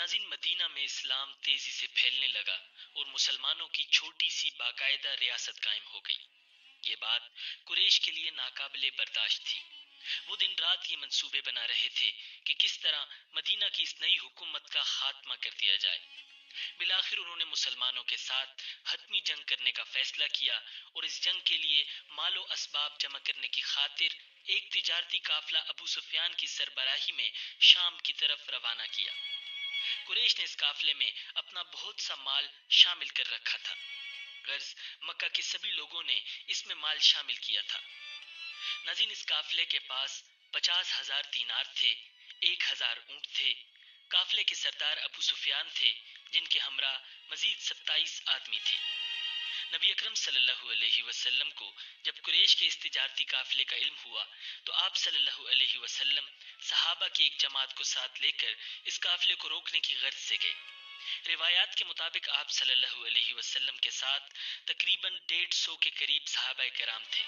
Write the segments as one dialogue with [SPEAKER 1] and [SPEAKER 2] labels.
[SPEAKER 1] ناظرین، مدینہ میں اسلام تیزی سے پھیلنے لگا اور مسلمانوں کی چھوٹی سی باقاعدہ ریاست قائم ہو گئی۔ یہ بات قریش کے لیے ناقابل برداشت تھی۔ وہ دن رات یہ منصوبے بنا رہے تھے کہ کس طرح مدینہ کی اس نئی حکومت کا خاتمہ کر دیا جائے۔ بالآخر انہوں نے مسلمانوں کے ساتھ حتمی جنگ کرنے کا فیصلہ کیا اور اس جنگ کے لیے مال و اسباب جمع کرنے کی خاطر ایک تجارتی قافلہ ابو سفیان کی سربراہی میں شام کی طرف روانہ کیا۔ قریش نے اس قافلے میں اپنا بہت سا مال شامل کر رکھا تھا، غرض مکہ کے سبھی لوگوں نے اس میں مال شامل کیا تھا۔ ناظرین، اس قافلے کے پاس 50,000 دینار تھے، 1,000 اونٹ تھے۔ قافلے کے سردار ابو سفیان تھے، جن کے ہمراہ مزید 27 آدمی تھے۔ نبی اکرم صلی اللہ علیہ وسلم کو جب قریش کے اس تجارتی قافلے کا علم ہوا تو آپ صلی اللہ علیہ وسلم صحابہ کی ایک جماعت کو ساتھ لے کر اس قافلے کو روکنے کی غرض سے گئے۔ روایات کے مطابق آپ صلی اللہ علیہ وسلم کے ساتھ تقریباً 150 کے قریب صحابہ کرام تھے۔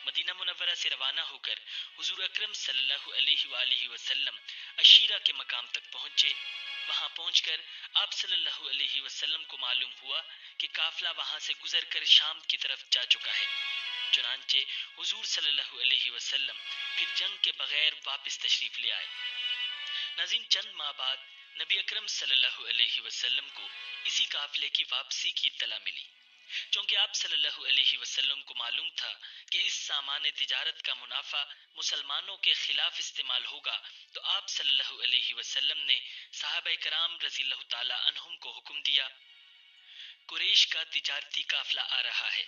[SPEAKER 1] مدینہ منورہ سے روانہ ہو کر حضور اکرم صلی اللہ علیہ وآلہ وسلم عشیرہ کے مقام تک پہنچے۔ وہاں پہنچ کر آپ صلی اللہ علیہ وسلم کو معلوم ہوا کہ قافلہ وہاں سے گزر کر شام کی طرف جا چکا ہے۔ چنانچہ حضور صلی اللہ علیہ وسلم پھر جنگ کے بغیر واپس تشریف لے آئے۔ ناظرین، چند ماہ بعد نبی اکرم صلی اللہ علیہ وسلم کو اسی قافلے کی واپسی کی اطلاع ملی۔ چونکہ آپ صلی اللہ علیہ وسلم کو معلوم تھا کہ اس سامان تجارت کا منافع مسلمانوں کے خلاف استعمال ہوگا، تو آپ صلی اللہ علیہ وسلم نے صحابہ کرام رضی اللہ تعالی عنہم کو حکم دیا، قریش کا تجارتی قافلہ آ رہا ہے،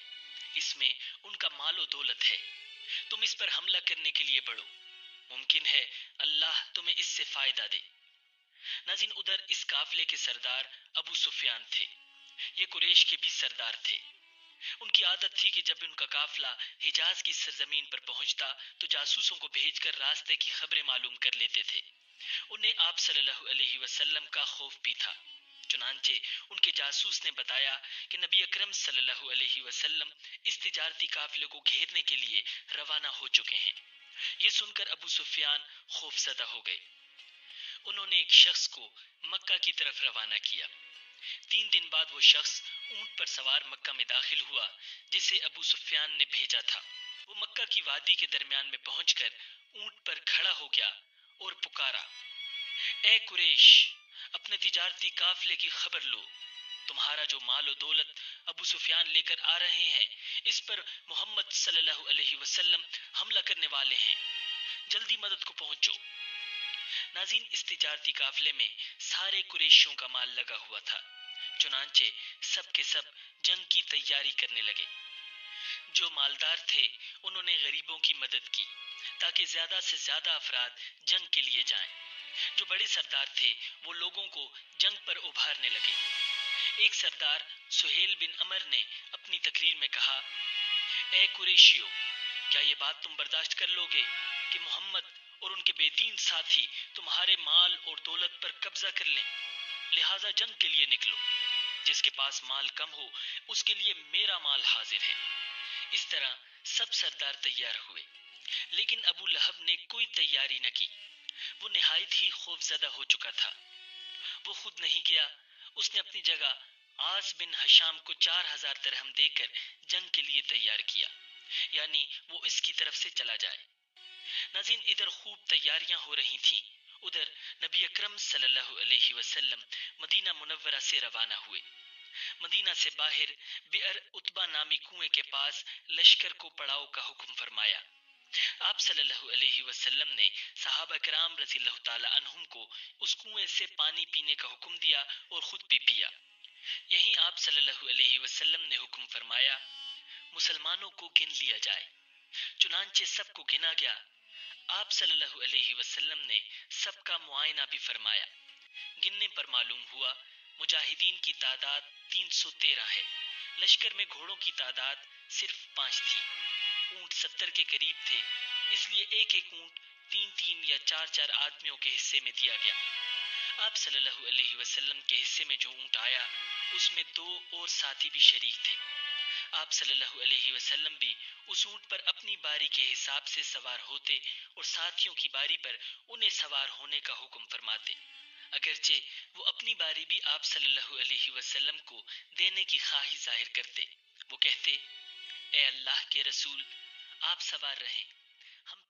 [SPEAKER 1] اس میں ان کا مال و دولت ہے، تم اس پر حملہ کرنے کے لیے بڑھو، ممکن ہے اللہ تمہیں اس سے فائدہ دے۔ ناظرین، ادھر اس قافلے کے سردار ابو سفیان تھے۔ یہ قریش کے بھی سردار تھے۔ ان کی عادت تھی کہ جب ان کا قافلہ حجاز کی سرزمین پر پہنچتا تو جاسوسوں کو بھیج کر راستے کی خبریں معلوم کر لیتے تھے۔ انہیں آپ صلی اللہ علیہ وسلم کا خوف بھی تھا۔ چنانچہ ان کے جاسوس نے بتایا کہ نبی اکرم صلی اللہ علیہ وسلم اس تجارتی قافلے کو گھیرنے کے لیے روانہ ہو چکے ہیں۔ یہ سن کر ابو سفیان خوف زدہ ہو گئے۔ انہوں نے ایک شخص کو مکہ کی طرف روانہ کیا۔ 3 دن بعد وہ شخص اونٹ پر سوار مکہ میں داخل ہوا جسے ابو سفیان نے بھیجا تھا۔ وہ مکہ کی وادی کے درمیان میں پہنچ کر اونٹ پر کھڑا ہو گیا اور پکارا، اے قریش، اپنے تجارتی قافلے کی خبر لو، تمہارا جو مال و دولت ابو سفیان لے کر آ رہے ہیں اس پر محمد صلی اللہ علیہ وسلم حملہ کرنے والے ہیں، جلدی مدد کو پہنچو۔ ناظرین، اس تجارتی قافلے میں سارے قریشیوں کا مال لگا ہوا تھا، چنانچہ سب کے سب جنگ کی تیاری کرنے لگے۔ جو مالدار تھے انہوں نے غریبوں کی مدد کی تاکہ زیادہ سے زیادہ افراد جنگ کے لیے جائیں۔ جو بڑے سردار تھے وہ لوگوں کو جنگ پر ابھارنے لگے۔ ایک سردار سہیل بن عمر نے اپنی تقریر میں کہا، اے قریشیو، کیا یہ بات تم برداشت کر لو گے کہ محمد اور ان کے بے دین ساتھی تمہارے مال اور دولت پر قبضہ کر لیں؟ لہٰذا جنگ کے لیے نکلو، جس کے پاس مال کم ہو اس کے لیے میرا مال حاضر ہے۔ اس طرح سب سردار تیار ہوئے، لیکن ابو لہب نے کوئی تیاری نہ کی۔ وہ نہایت ہی خوف زدہ ہو چکا تھا۔ وہ خود نہیں گیا، اس نے اپنی جگہ عاص بن ہشام کو 4,000 درہم دے کر جنگ کے لیے تیار کیا، یعنی وہ اس کی طرف سے چلا جائے۔ ناظرین، ادھر خوب تیاریاں ہو رہی تھیں، ادھر نبی اکرم صلی اللہ علیہ وسلم مدینہ منورہ سے روانہ ہوئے۔ مدینہ سے باہر بئر عتبہ نامی کنویں کے پاس لشکر کو پڑاؤ کا حکم فرمایا۔ آپ صلی اللہ علیہ وسلم نے صحابہ کرام رضی اللہ تعالی عنہم کو اس کنویں سے پانی پینے کا حکم دیا اور خود بھی پیا۔ یہیں آپ صلی اللہ علیہ وسلم نے حکم فرمایا، مسلمانوں کو گن لیا جائے۔ چنانچہ سب کو گنا گیا۔ آپ صلی اللہ علیہ وسلم نے سب کا معائنہ بھی فرمایا۔ گننے پر معلوم ہوا مجاہدین کی تعداد 313 ہے۔ لشکر میں گھوڑوں کی تعداد صرف 5 تھی۔ اونٹ 70 کے قریب تھے، اس لیے ایک ایک اونٹ 3 یا 4 آدمیوں کے حصے میں دیا گیا۔ آپ صلی اللہ علیہ وسلم کے حصے میں جو اونٹ آیا اس میں 2 اور ساتھی بھی شریک تھے۔ آپ صلی اللہ علیہ وسلم بھی اس اونٹ پر اپنی باری کے حساب سے سوار ہوتے اور ساتھیوں کی باری پر انہیں سوار ہونے کا حکم فرماتے۔ اگرچہ وہ اپنی باری بھی آپ صلی اللہ علیہ وسلم کو دینے کی خواہی ظاہر کرتے۔ وہ کہتے، اے اللہ کے رسول، آپ سوار رہیں، ہم